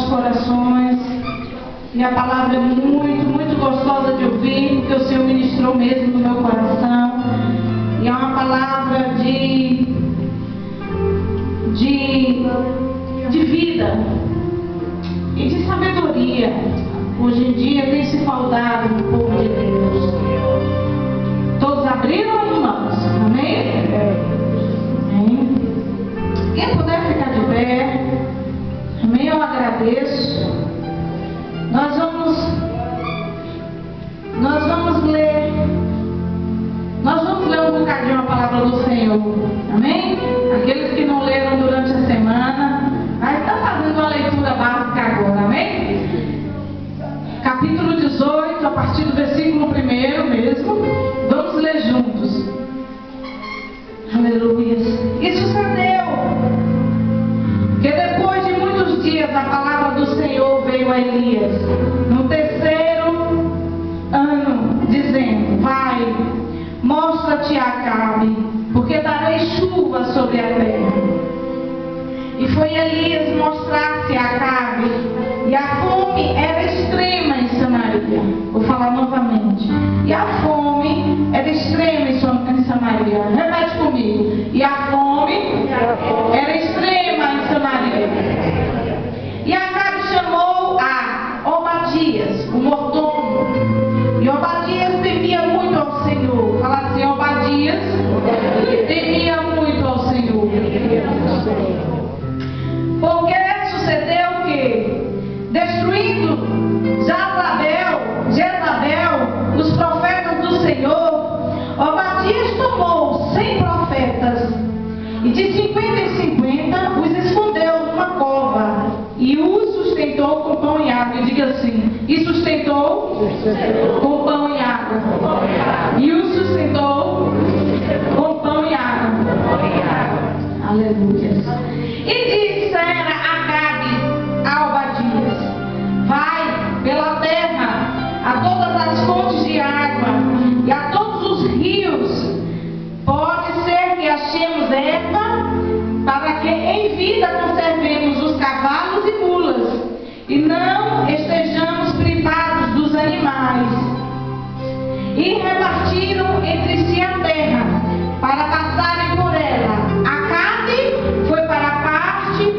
nossos corações. E a palavra é muito, muito gostosa de ouvir, porque o Senhor ministrou mesmo no meu coração. E é uma palavra de vida e de sabedoria. Hoje em dia tem se faltado no povo de Deus. Todos abriram, irmãos? Amém? Amém. Quem puder ficar de pé, amém, eu agradeço. Nós vamos ler um bocadinho a palavra do Senhor, amém? Aqueles que não leram durante a semana, mas estão fazendo uma leitura básica agora, amém? Capítulo 18, a partir do versículo 1 mesmo, vamos ler juntos. Aleluia. E sucedeu que depois de muitos dias a palavra do Senhor veio a Elias, no terceiro ano, dizendo: vai, mostra-te a Acabe, porque darei chuva sobre a terra. E foi Elias mostrar-se a Acabe, e a fome era extrema em Samaria. Vou falar novamente. E a fome era extrema em Samaria. Repete comigo. E a fome era extrema em Samaria. E Acabe chamou a Obadias, o mordomo. E Obadias temia muito ao Senhor. Fala assim: Obadias temia muito ao Senhor. Porque sucedeu que, destruindo Jezabel, os profetas do Senhor, Obadias tomou 100 profetas e de 50 em 50 os escondeu numa cova e os sustentou com pão e água. E diga assim: e sustentou com pão e água. E os sustentou com pão e água. Aleluia. E dissera Acabe a Obadias: vai pela terra a todas as fontes de água e a todos os rios. Pode ser que achemos erva, para que em vida conservemos os cavalos e mulas, e não estejamos privados dos animais. E repartiram entre si a terra, para passarem por ela. Acabe foi para a parte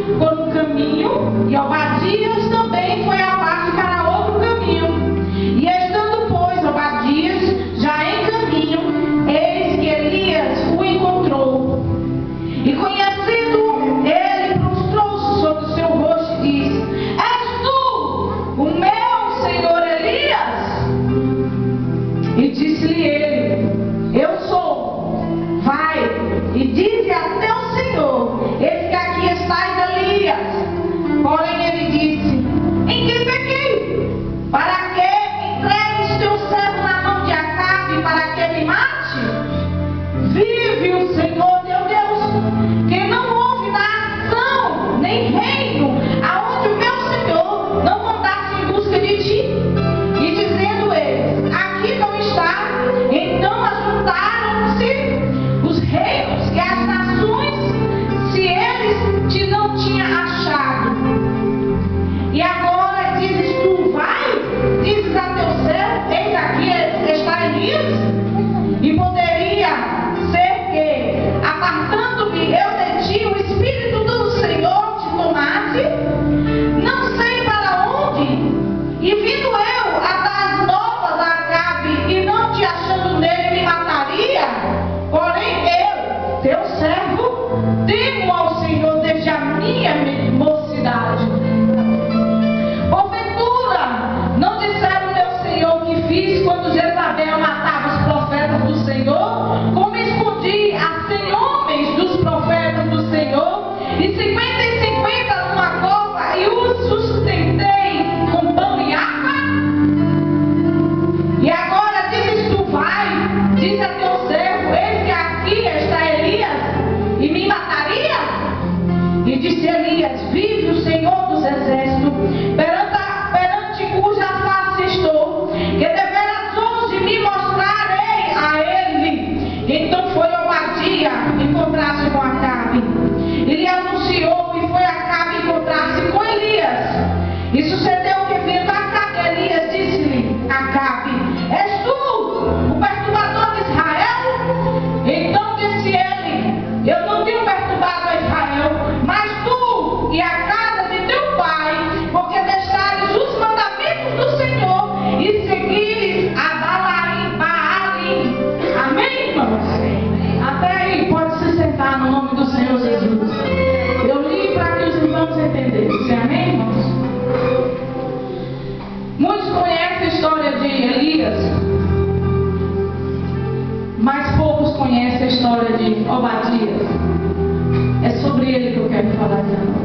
conhece a história de Elias, mas poucos conhecem a história de Obadias. É sobre ele que eu quero falar agora.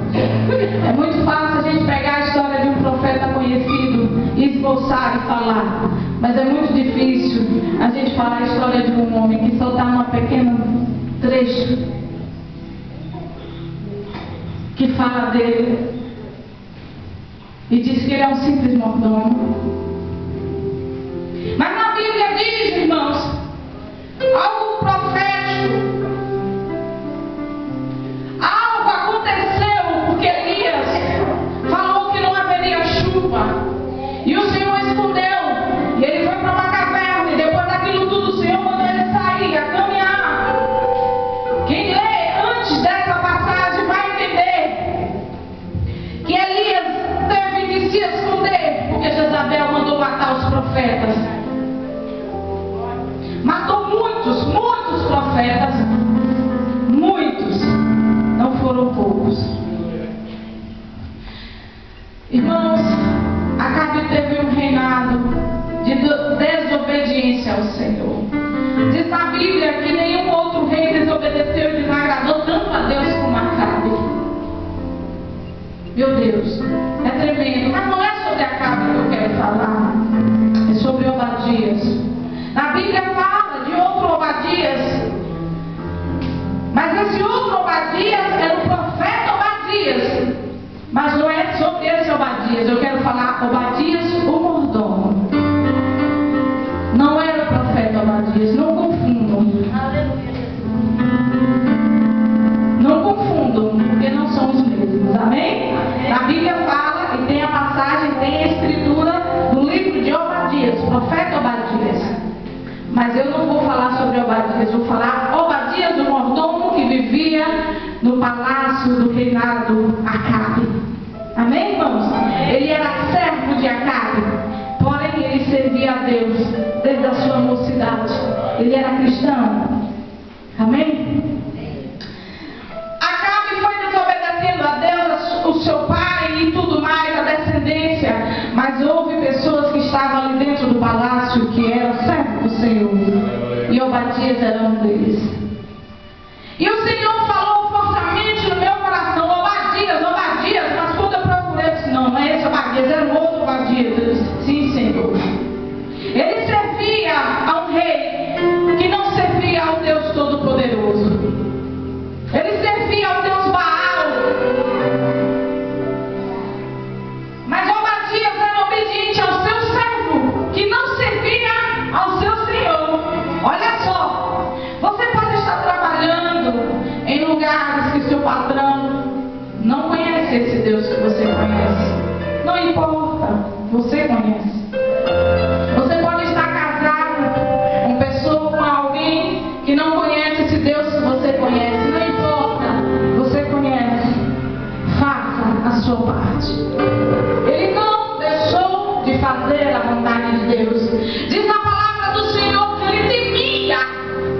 É muito fácil a gente pegar a história de um profeta conhecido e esboçar e falar, mas é muito difícil a gente falar a história de um homem que só está numa pequena trecho que fala dele e diz que ele é um simples mordomo. Mas na Bíblia diz, irmãos, algo profético. Algo aconteceu porque Elias falou que não haveria chuva. E o Senhor escondeu. E ele foi para uma caverna. E depois daquilo tudo, o Senhor mandou ele sair, a caminhar. Quem lê antes dessa passagem vai entender que Elias teve de se esconder, porque Jezabel mandou matar os profetas. Matou muitos profetas. Muitos. Não foram poucos. Irmãos, Acabe teve um reinado de desobediência ao Senhor. Diz na Bíblia que nenhum outro rei desobedeceu e desagradou tanto a Deus como Acabe. Meu Deus, é tremendo. Mas não é sobre Acabe que eu quero falar. É sobre Obadias. Na Bíblia fala de outro Obadias. Mas esse outro Obadias era o profeta Obadias. Mas não é sobre esse Obadias. Eu quero falar Obadias, o mordomo. Não era o profeta Obadias. Não confundam. Não confundam, porque não são os mesmos. Amém? Na Bíblia fala, e tem a passagem, tem a escritura no livro de Obadias, profeta Obadias. Mas eu não vou falar sobre Obadias, vou falar Obadias, o mordomo que vivia no palácio do reinado Acabe. Amém, irmãos? Ele era servo de Acabe, porém ele servia a Deus desde a sua mocidade. Ele era cristão. Amém? Acabe foi desobedecendo a Deus, o seu pai e tudo mais, a descendência. Mas houve pessoas que estavam ali dentro do palácio que eram servos do Senhor. E Obadias era um deles. E o Senhor falou fortemente no meu coração: Obadias, Obadias. Mas quando eu procurei, eu disse: não é esse Obadias, era um outro Obadias. Eu disse: sim, Senhor. Ele servia a um rei que não servia ao Deus Todo-Poderoso. Ele servia ao Deus Baal. Mas Obadias era obediente ao seu servo, que não servia ao seu Senhor. Olha só, você pode estar trabalhando em lugares que seu patrão não conhece esse Deus que você conhece. Não importa, você conhece. Você pode estar casado com pessoa, com alguém que não conhece esse Deus que você conhece. Não importa, você conhece. Faça a sua parte. Ele não deixou de fazer a vontade de Deus. Diz a palavra do Senhor que ele temia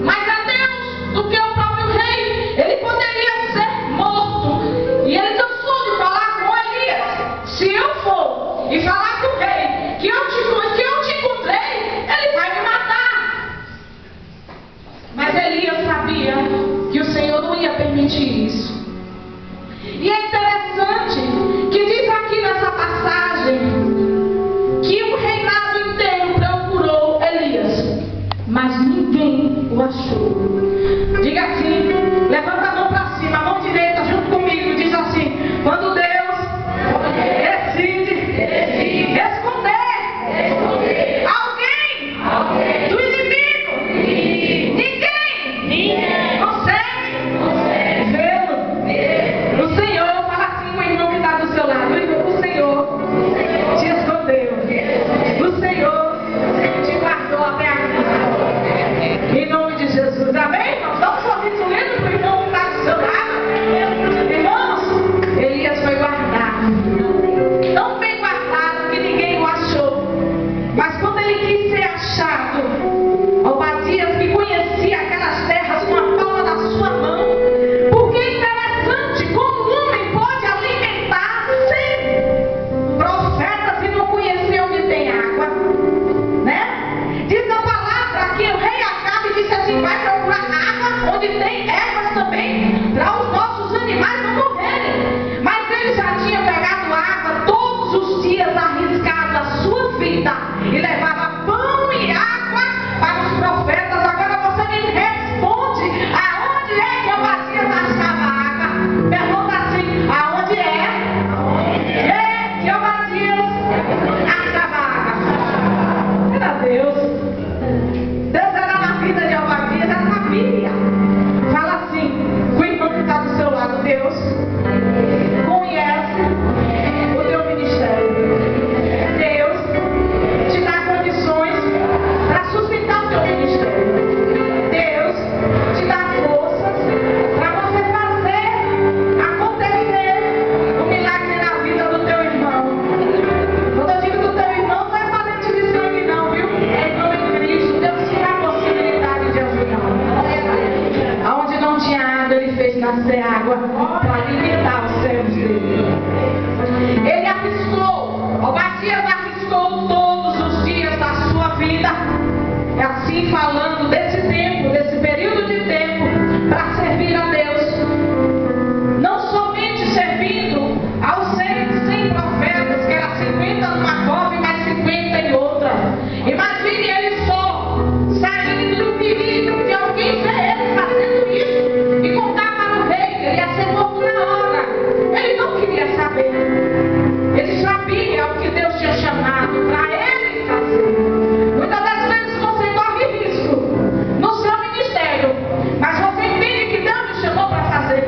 mais a Deus do que o próprio rei. Ele poderia ser morto. E ele cansou de falar com Elias: se eu for e falar com o rei que eu te encontrei, ele vai me matar. Mas Elias sabia que o Senhor não ia permitir isso. E é interessante que diz aqui nessa passagem que o reinado inteiro procurou e levava pão e água para os profetas. Agora você me responde: aonde é que Obadias achava água? Pergunta assim: aonde é que Obadias achava água? Era Deus. Deus era na vida de Obadias, já sabia. Fala assim com o irmão que está do seu lado: Deus conhece o teu ministério. Deus te dá condições para sustentar o teu ministério. Deus te dá forças para você fazer acontecer o milagre na vida do teu irmão. Quando eu digo do teu irmão, não é parente de sangue não, viu? É irmão em Cristo. Deus tinha a possibilidade de ajudar. Aonde não tinha água, Ele fez nascer água para alimentar os servos dele. Ele arriscou, Obadias arriscou todos os dias da sua vida, assim falando desse tempo, desse período de tempo, para servir a Deus. Não somente servindo aos 100 profetas, que era 50 numa cova e mais 50 em outra. Imagine ele só saindo do perigo de alguém ver ele fazendo isso e contar para o rei que ele ia ser morto na hora. Ele não queria saber. Ele sabia o que Deus tinha chamado para ele fazer. Muitas das vezes você corre risco no seu ministério, mas você entende que Deus lhe chamou para fazer.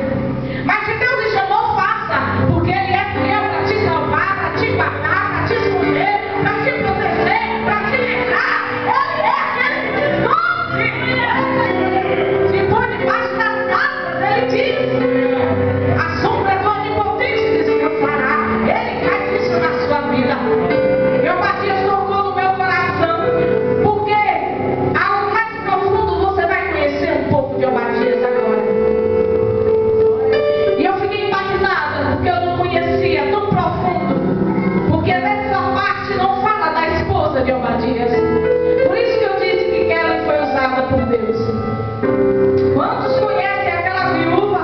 Mas se Deus lhe chamou, faça, porque Ele é fiel para te salvar, para te guardar, para te esconder, para te proteger, para te livrar. Ele é aquele que põe debaixo das asas. Ele diz: a sombra do Onipotente descansará. Ele faz isso na sua vida. Meu Obadias tocou no meu coração, porque ao mais profundo você vai conhecer um pouco de Obadias agora. E eu fiquei impactada, porque eu não conhecia tão profundo, porque nessa parte não fala da esposa de Obadias. Por isso que eu disse que ela foi usada por Deus. Quantos conhecem aquela viúva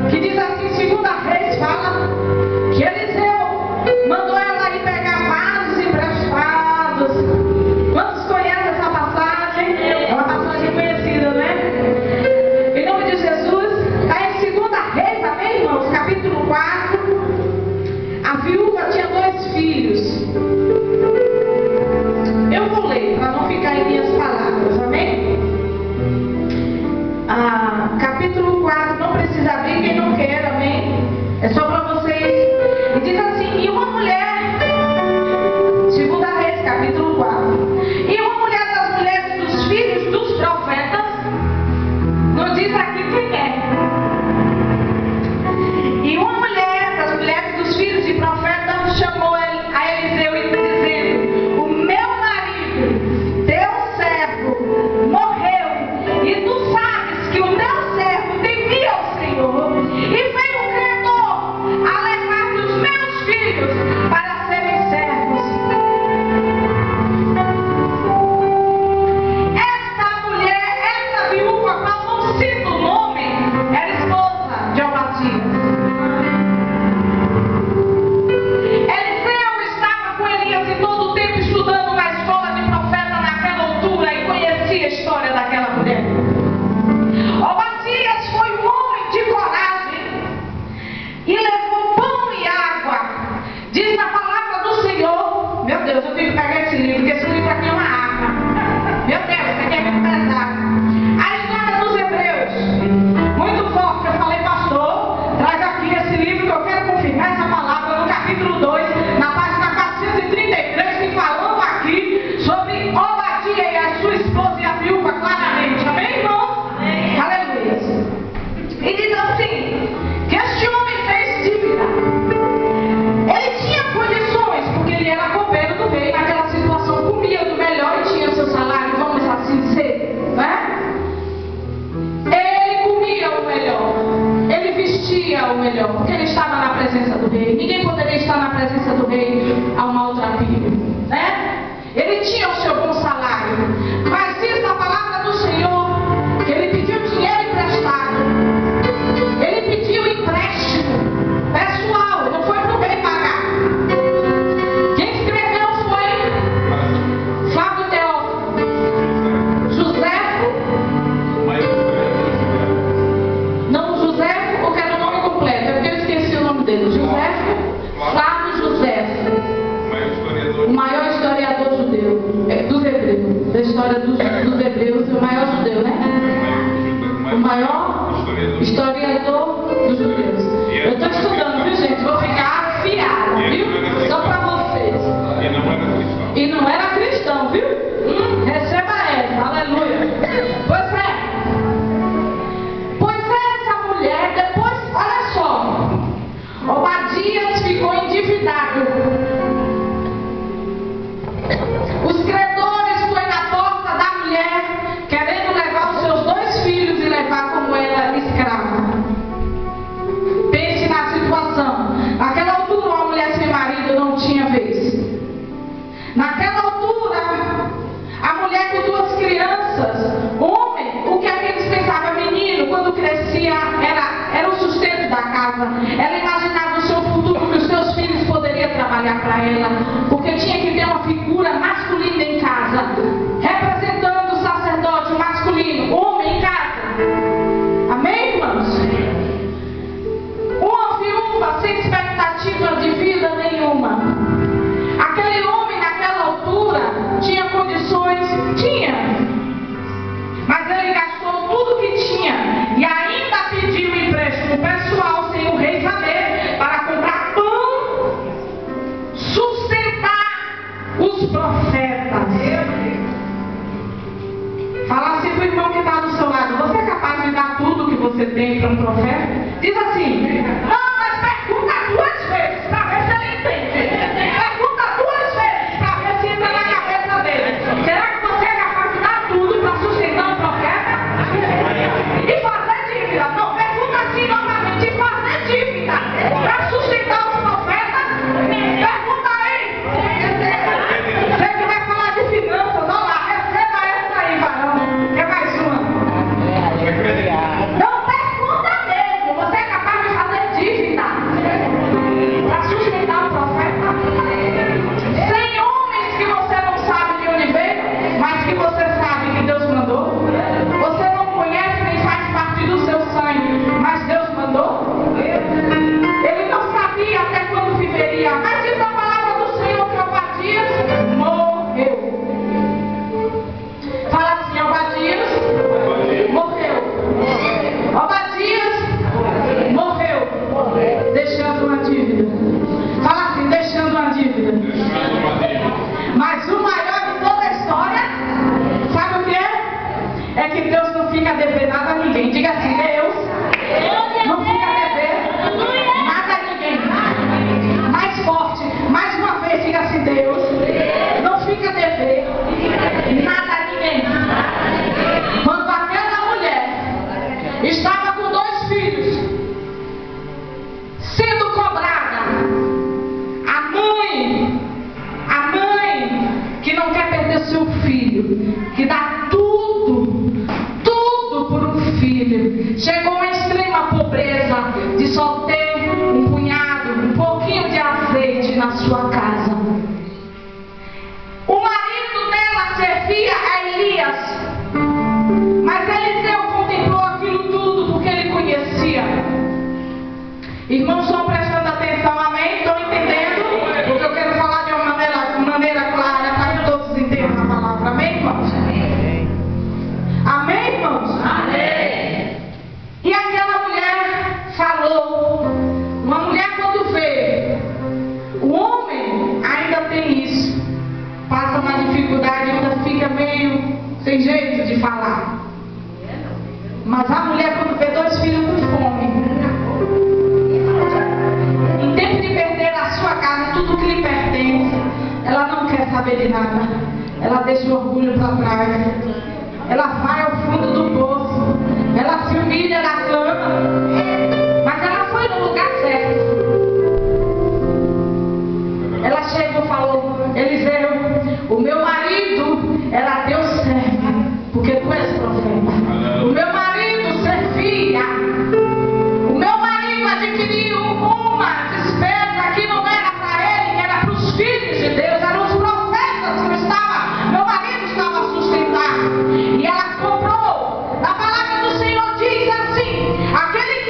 que diz assim, 2 Reis fala que Eliseu mandou ela ir pegar vasos emprestados? Quantos conhecem essa passagem? É uma passagem conhecida, né? Em nome de Jesus, está em 2 Reis, amém, irmãos? Capítulo 4. A viúva tinha 2 filhos. Eu vou ler, para não ficar em minhas palavras, amém? ouviu? Receba essa, aleluia. Pois essa mulher, depois, olha só, Obadias ficou endividado. Os credores foram na porta da mulher, querendo levar os seus 2 filhos e levar como ela escrava. Pense na situação. Naquela altura, uma mulher sem marido não tinha vez. Naquela altura, a mulher com 2 crianças, homem, o que é que eles pensavam? Menino, quando crescia, era o sustento da casa. Ela imaginava o seu futuro, que os seus filhos poderiam trabalhar para ela, porque tinha que ter uma figura masculina em casa, representando o sacerdote masculino, homem em casa. Amém, irmãos? Uma viúva sem expectativa de vida nenhuma. Aquele homem naquela altura tinha condições? Tinha. Mas ele gastou tudo que tinha e ainda pediu empréstimo pessoal sem o rei saber para comprar pão, sustentar os profetas. Fala assim para o irmão que está do seu lado: você é capaz de dar tudo que você tem para um profeta? Diz assim: não, mas pergunta 2 vezes para ver se ele entende. Pergunta 2 vezes para ver se entra na cabeça dele. Será que você é capaz de dar tudo para sustentar um profeta? E fazer dívida? Não, pergunta assim novamente: e fazer dívida para sustentar os profetas? Pergunta aí. Você que vai falar de finanças, olha lá, receba essa aí, varão. Quer mais uma? Não, pergunta mesmo. Você é capaz de fazer dívida para sustentar o profeta? 100 homens que você não sabe de onde veio, mas que você sabe que Deus mandou. Você não conhece nem faz parte do seu sangue, mas Deus mandou. Ele não sabia até quando viveria, mas diz a palavra do Senhor que Obadias morreu. Fala assim: Obadias morreu. Obadias morreu, deixando uma dívida. Fala assim: deixando uma dívida. Mas o maior de toda a história, sabe o que é? É que Deus não fica devendo nada a ninguém. Diga assim: Deus não fica devendo nada a ninguém. Mais forte, mais uma vez, diga assim: Deus não fica devendo nada a ninguém. Quando aquela mulher estava com 2 filhos, sendo cobrada, a mãe que não quer perder seu filho, que dá tudo por um filho, chegou a uma extrema pobreza de só ter um punhado, um pouquinho de azeite na sua casa. O marido dela servia a Elias, mas Eliseu contemplou aquilo tudo porque ele conhecia. Irmãos, estão prestando atenção, amém? Estão entendendo? Porque eu quero falar de uma maneira clara para que todos entendam a palavra, amém, irmãos? Amém, irmãos? Amém. E aquela mulher falou. Uma mulher, quando vê, o homem ainda tem isso, passa uma dificuldade, ainda fica meio sem jeito de falar. Mas a mulher, quando vê 2 filhos com fome, em tempo de perder a sua casa, tudo que lhe pertence, ela não quer saber de nada. Ela deixa o orgulho para trás. Ela vai ao fundo do poço. Ela se humilha na cama. Mas ela foi no lugar certo. Ela chegou e falou: Eliseu, o meu marido era Deus serve, porque tu és profeta. O meu marido servia. O meu marido adquiriu uma despesa que não era para ele, que era para os filhos de Deus, eram os profetas que meu marido estava sustentado. E ela comprou. A palavra do Senhor diz assim: aquele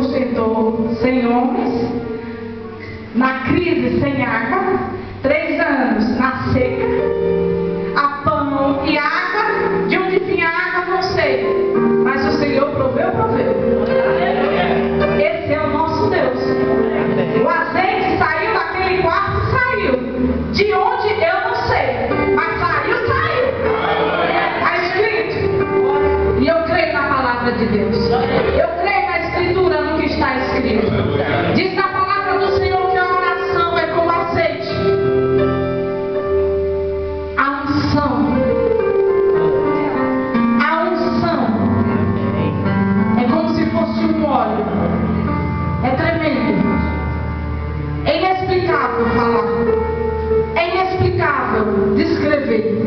sustentou 100 homens, na crise sem água, 3 anos na seca, a pão e água, de onde vinha água não sei, mas o Senhor proveu. Esse é o nosso Deus. O azeite saiu daquele quarto, saiu. De onde eu não sei, mas saiu. Está escrito. E eu creio na palavra de Deus. Eu creio na escritura, no que está escrito. Diz na palavra do Senhor que a oração é como azeite. A unção. É como se fosse um óleo. É tremendo. É inexplicável falar. É inexplicável descrever.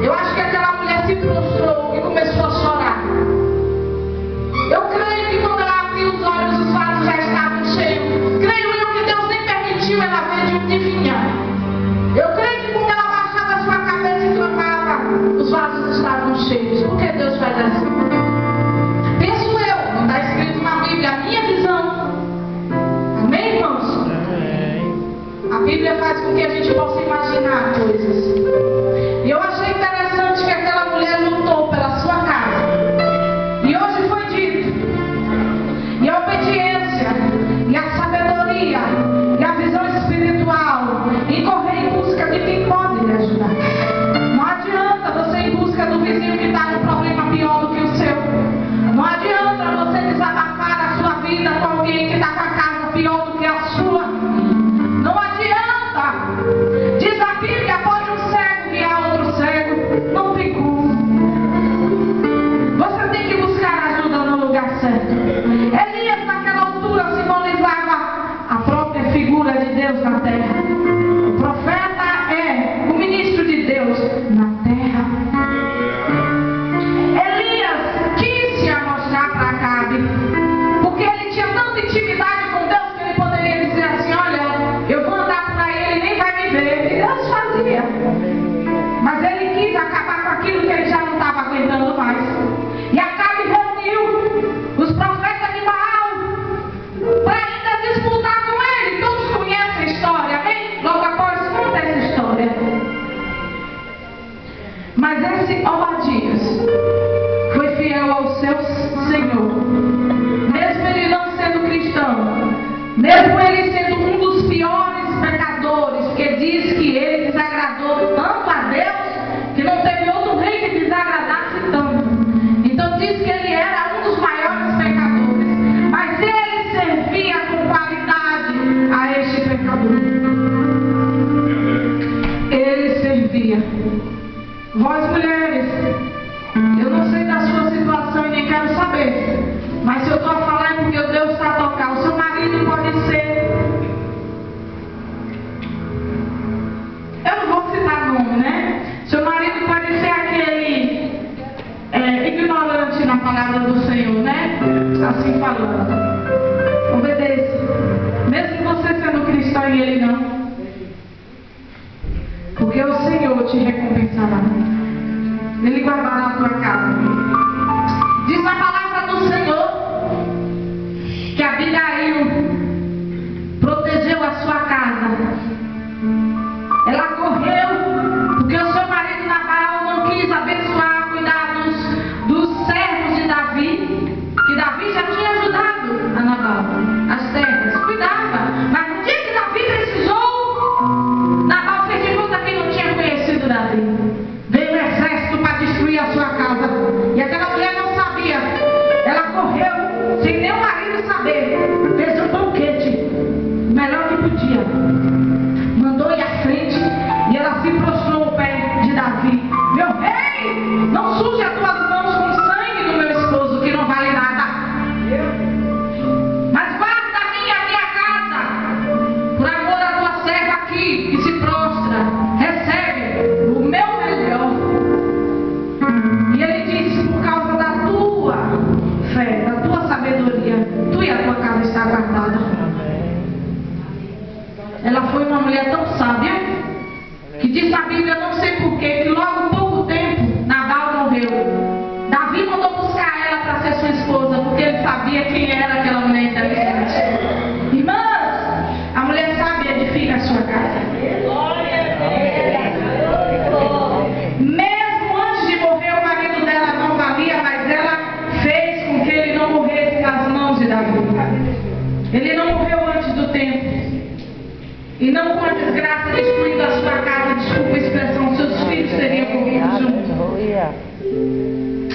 Eu acho que aquela mulher se prostrou e começou a chorar. Eu creio que quando ela abriu os olhos, os vasos já estavam cheios. Creio eu que Deus nem permitiu ela ver de onde vinha. Eu creio que quando ela baixava a sua cabeça e clamava, os vasos estavam cheios. Por que Deus faz assim? Penso eu, não está escrito na Bíblia, a minha visão. Amém, irmãos? A Bíblia faz com que a gente possa imaginar coisas. E eu achei interessante que aquela mulher lutou pela sua casa. E hoje foi dito. E a obediência, e a sabedoria, e a visão espiritual, e correr em busca de quem pode lhe ajudar. Não adianta você ir em busca do vizinho que está com um problema pior do que o seu. Não adianta você desabafar a sua vida com alguém que está com a casa pior do que a sua. Não adianta. Diz a Bíblia, pode um cego guiar outro cego. Não tem como. Você tem que buscar ajuda no lugar certo. Elias naquela altura simbolizava a própria figura de Deus na terra. O profeta é o ministro de Deus na terra. Elias quis se amostrar para Acabe, porque ele tinha tanta intimidade com Deus que ele poderia dizer assim: olha, eu vou andar por aí, ele nem vai me ver. E Deus fazia. Mas ele quis acabar com aquilo que ele já não estava aguentando mais. E Acabe reuniu os profetas de Baal para ainda disputar com ele. Todos conhecem a história, amém? Logo após, conta essa história. Mas esse Obadias foi fiel ao seu Senhor. Mesmo ele não sendo cristão, mesmo ele sendo um dos piores pecadores, porque diz que ele desagradou tanto a Deus que não teve outro rei que desagradasse tanto. Então diz que ele era um dos maiores pecadores, mas ele servia com qualidade a este pecador. Ele servia. Vós mulheres, eu não sei da sua situação e nem quero saber, mas se eu estou a falar é porque Deus está a tocar. O seu marido pode ser, eu não vou citar nome, né? Seu marido pode ser aquele ignorante na palavra do Senhor, né? Assim falando. Obedeça. Mesmo você sendo cristão e ele não. Porque o Senhor te recompensará. Ele guardará a tua casa. Diz na palavra do Senhor que Abigail protegeu a sua casa. Ela correu porque o seu marido Nabal não quis abençoar, cuidar dos servos de Davi, que Davi já tinha ajudado a Nabal, as terras, cuidava. Mas no dia que Davi precisou, Nabal fez de conta que não tinha conhecido Davi. Veio um exército para destruir a sua casa. E aquela mulher não sabia. Ela correu sem nem o marido saber. Fez um banquete, o melhor que podia. Mandou ir à frente e ela se prostrou ao pé de Davi. Meu rei, não suje as tuas mãos com o sangue do meu esposo, que não vale nada. Mas guarda a minha casa, por amor à tua serva aqui, que se prostra. Recebe o meu melhor. E ele disse: por causa da tua fé, da tua sabedoria, tu e a tua casa está guardada. Ela foi uma mulher tão sábia que diz na Bíblia, não sei porquê, que logo pouco tempo Nabal morreu. Davi mandou buscar ela para ser sua esposa, porque ele sabia quem era aquela mulher inteligente. Irmãs, a mulher sábia edifica a sua casa. Mesmo antes de morrer, o marido dela não valia, mas ela fez com que ele não morresse nas mãos de Davi. Ele não morreu antes do tempo. E não com a desgraça destruindo a sua casa, desculpa a expressão, seus filhos teriam morrido juntos.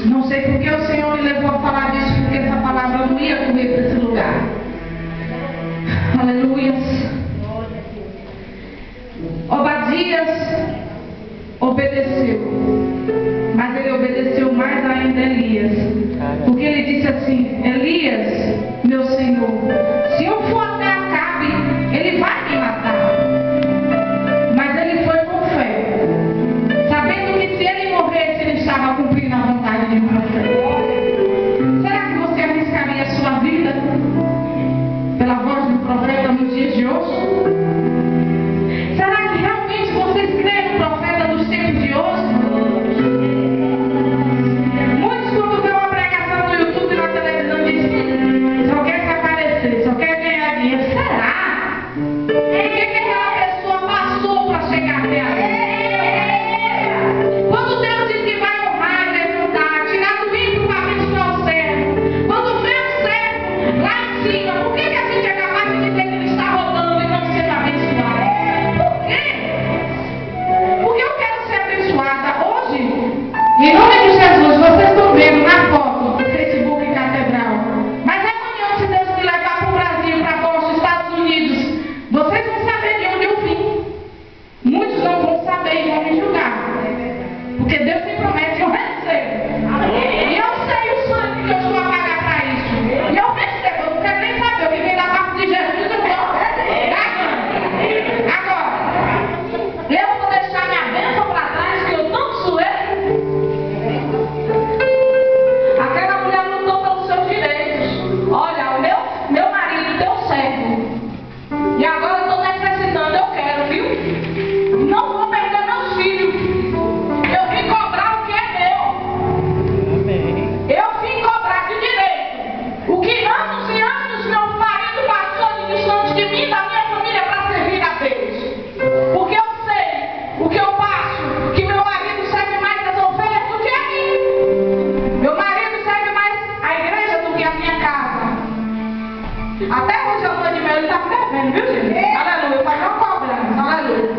Não sei porque o Senhor me levou a falar disso, porque essa palavra não ia correr para esse lugar. Aleluias. Obadias obedeceu, mas ele obedeceu mais ainda a Elias, porque ele disse assim: Elias, meu Senhor, se eu for até Acabe, ele vai me matar. Mas ele foi com fé, sabendo que se ele morresse, ele estava cumprindo a vontade de um profeta. Será que você arriscaria a sua vida pela voz do profeta nos dias de hoje? Será que realmente vocês creem no profeta dos tempos de hoje? Muitos, quando vê uma pregação no YouTube e na televisão, dizem: só quer se aparecer, só quer ganhar dinheiro. Será? O que aquela pessoa passou para chegar até ali? Quando Deus diz que vai honrar e levantar, tirar do ímpio para abençoar o servo, quando vê o servo lá em cima, por que a gente é capaz de dizer que ele está rodando e não sendo abençoado? Por quê? Porque eu quero ser abençoada hoje. Em nome de Jesus, vocês estão vendo na foto do Facebook Catedral. Mas amanhã, se Deus me levar para o Brasil, para fora dos Estados Unidos, vocês vão saber de onde eu vim. Muitos não vão saber e vão me julgar. Porque Deus me promete, eu recebo. E eu sei o sangue que eu estou a pagar para isso. E eu recebo, eu não quero nem saber. O que vem da parte de Jesus, eu vou agora, eu vou deixar minha bênção para trás, que eu tanto suei. Aquela mulher lutou pelos seus direitos. Olha, o meu marido deu certo. E agora eu estou necessitando, eu quero, viu? Não vou perder meus filhos. Eu vim cobrar o que é meu. Eu vim cobrar de direito. O que anos e anos meu marido passou de distante de mim, da minha família, para servir a Deus. Porque eu sei o que eu passo, que meu marido serve mais as ovelhas do que a mim. Meu marido serve mais a igreja do que a minha casa. Até hoje a lua de mel ele está devendo, viu, gente? Aleluia, pai não cobra, aleluia.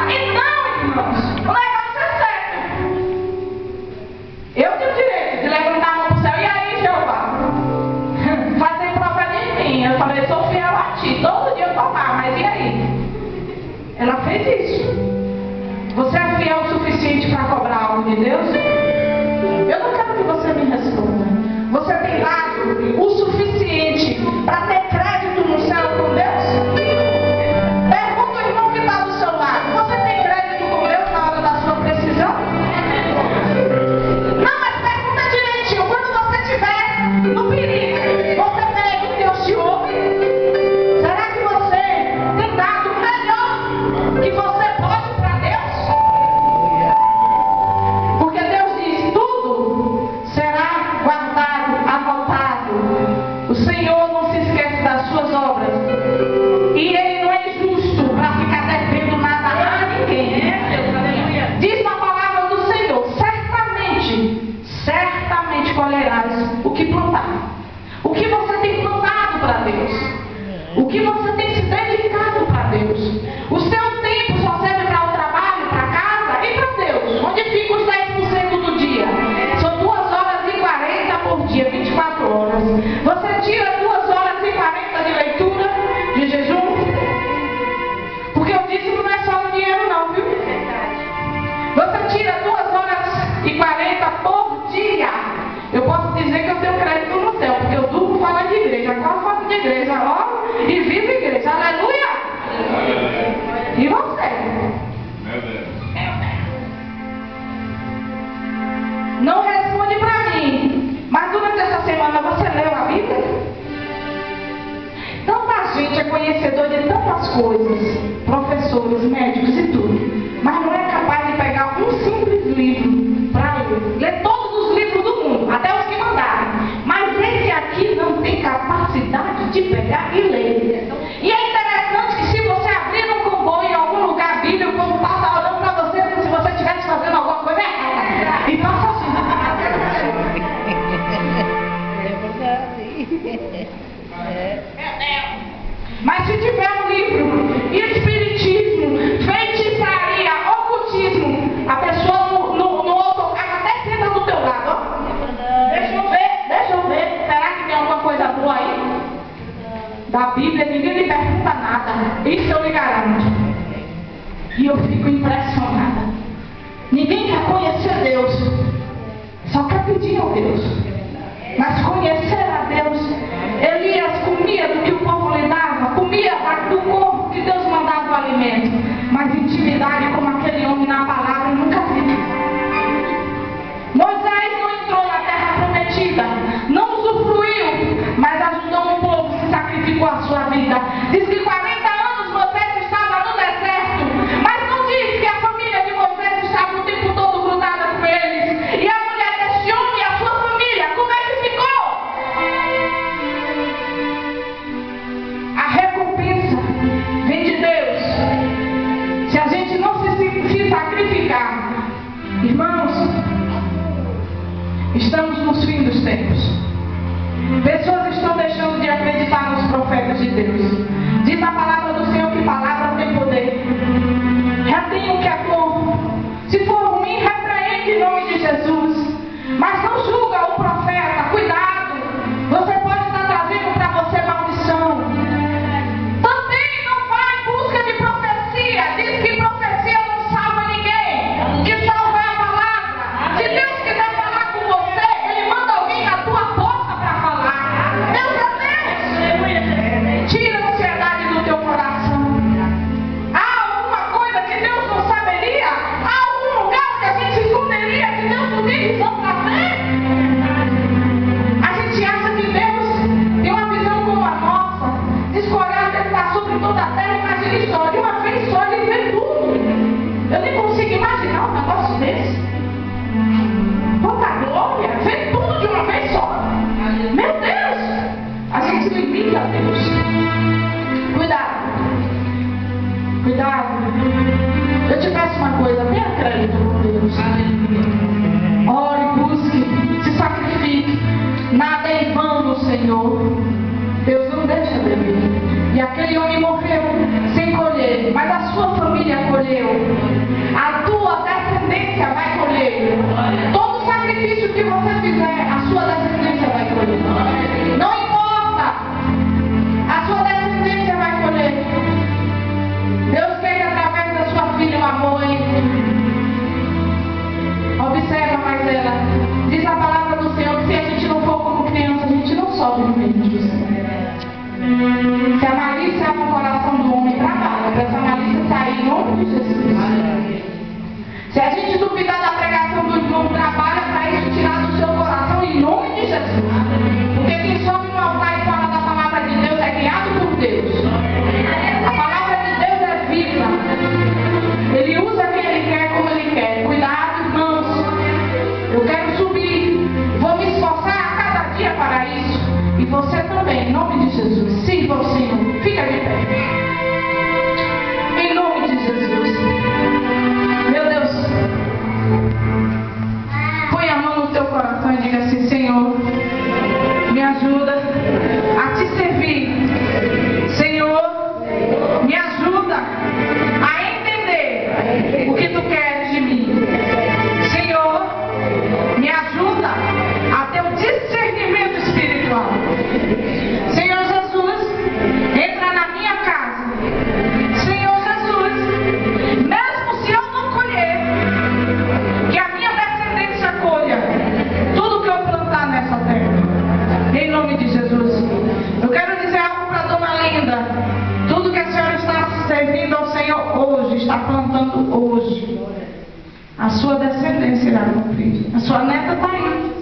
Então, irmãos, o negócio é certo. Eu tenho direito de levantar a mão para o céu. E aí, Jeová? Fazer prova em mim. Eu falei: sou fiel a ti. Todo dia eu estou lá, mas e aí? Ela fez isso. Você é fiel o suficiente para cobrar algo de Deus? Eu não quero que você me responda. Você tem dado o suficiente para ter crédito no céu com Deus? Pergunta ao irmão que está do seu lado: você tem crédito com Deus na hora da sua precisão? Não, mas pergunta direitinho. Quando você estiver no perigo, você vê que Deus te ouve? Será que você tem dado o melhor que você pode para Deus? Porque Deus diz: tudo será guardado, anotado. O Senhor não se esquece das suas obras. E Ele não é justo para ficar devendo nada a ninguém. Diz na palavra do Senhor: certamente colherás o que plantar. O que você tem plantado para Deus? O que você tem se dedicado para Deus? O seu tempo só serve para o trabalho, para casa e para Deus. Onde fica os 10% do dia? São 2 horas e 40 por dia, 24 horas. Você tira 2 horas e 40 de leitura, de jejum? Porque o dízimo não é só o dinheiro não, viu? Você tira 2 horas e 40 por dia. Eu posso dizer que eu tenho crédito no céu, porque eu durmo falando de igreja, agora falo de igreja, oro e vivo igreja. Aleluia! E você? Meu Deus. Não responde para mim, mas durante essa semana você leu a Bíblia? Tanta gente é conhecedor de tantas coisas, professores, médicos e tudo, mas não é capaz de pegar um simples livro para ler. Ler todos os livros do mundo, até os que mandaram. impressionada. Ninguém quer conhecer Deus, só quer pedir a Deus. Mas conhecer a Deus, Elias comia do que o povo lhe dava, comia do corpo que Deus mandava o alimento. Mas intimidade como aquele homem na palavra nunca viu. Moisés não entrou na terra prometida, não usufruiu, mas ajudou um povo que sacrificou a sua vida. Diz que 40 anos Moisés estava no deserto, mas não diz que a família de Moisés estava o tempo todo grudada com eles. E a mulher deste homem e a sua família, como é que ficou? A recompensa vem de Deus. Se a gente não se sacrificar, irmãos, estamos nos fins dos tempos. Pessoas estão deixando de acreditar nos profetas de Deus. Diz a palavra do Senhor que palavra tem poder. Retém o que é bom. Se for ruim, repreende em nome de Jesus. Mas não julga o profeta. Cuidado. Você pode estar trazendo para você maldição. Também não vá em busca de profecia. Diz que profecia não salva ninguém. Que salva é a palavra. Se Deus quiser falar com você, Ele manda alguém na tua porta para falar. Deus é Deus. Tira a ansiedade do teu coração. Há alguma coisa que Deus não saberia? Há algum lugar que a gente se esconderia que Deus não tem visão para ver? A gente acha que Deus tem uma visão como a nossa. Diz que o olhar dele está sobre toda a terra, imagine só. De uma vez só ele vê tudo. Eu nem consigo imaginar um negócio desse. Quanta glória, vê tudo de uma vez só. Meu Deus, a gente limita a Deus. Cuidado. Cuidado. Eu te peço uma coisa, tenha crédito com Deus. Ore, busque, se sacrifique. Nada é em vão no Senhor. Deus não deixa de vir. E aquele homem morreu sem colher, mas a sua família colheu. A tua descendência vai colher. Todo sacrifício que você fizer, a sua descendência vai colher. Não importa, a sua descendência vai colher. Deus fez através da sua filha uma mãe. Observa mais ela. Diz a palavra do Senhor que se a gente não for como criança, a gente não sobe no reino do Senhor. Se a malícia no coração do homem, trabalha para essa malícia sair em nome de Jesus. Se a gente duvidar da pregação do irmão, trabalha para isso tirar do seu coração em nome de Jesus. Porque quem sobe no altar e fala da palavra de Deus é guiado por Deus. A palavra de Deus é viva. Ele usa quem Ele quer, como Ele quer. Cuidado, irmãos. Eu quero subir. Vou me esforçar a cada dia para isso. E você também, em nome de Jesus. Sirva ao Senhor. Fica de pé. Em nome de Jesus. Meu Deus. Põe a mão no teu coração e diga assim: Senhor, me ajuda a te servir. Senhor, me ajuda a entender o que tu queres de mim. Senhor, me ajuda a ter um discernimento espiritual. Senhor Jesus, entra na minha casa. Senhor Jesus, mesmo se eu não colher, que a minha descendência colha tudo que eu plantar nessa terra. Em nome de Jesus. Eu quero dizer algo para a dona Linda. Tudo que a senhora está servindo ao Senhor hoje, está plantando hoje, a sua descendência irá cumprir. A sua neta está aí.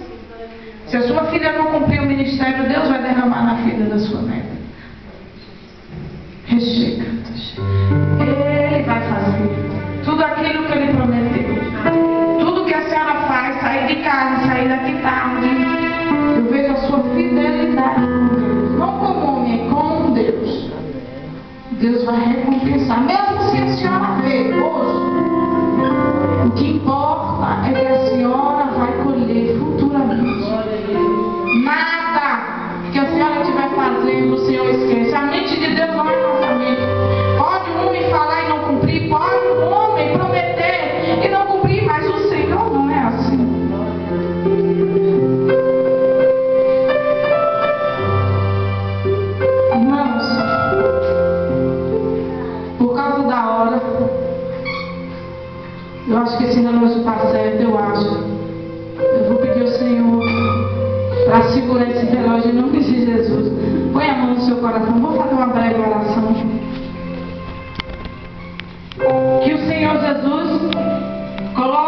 Se a sua filha não cumprir o ministério, Deus vai derramar na vida da sua neta. Rechega. Ele vai fazer tudo aquilo que Ele prometeu. Tudo que a senhora faz, sair de casa, sair daqui tarde, eu vejo a sua fidelidade com Deus. Não com o homem, com Deus. Deus vai recompensar. Mesmo se a senhora vê hoje, o que importa é que a senhora vai colher futuramente. Nada que a senhora estiver fazendo, o Senhor esquece. A mente de Deus não é nossa mente. Pode um homem falar e não cumprir, pode um homem prometer e não cumprir, mas o Senhor não é assim. Irmãos, por causa da hora, está certo, eu acho. Eu vou pedir ao Senhor para segurar esse relógio em nome de Jesus. Põe a mão no seu coração.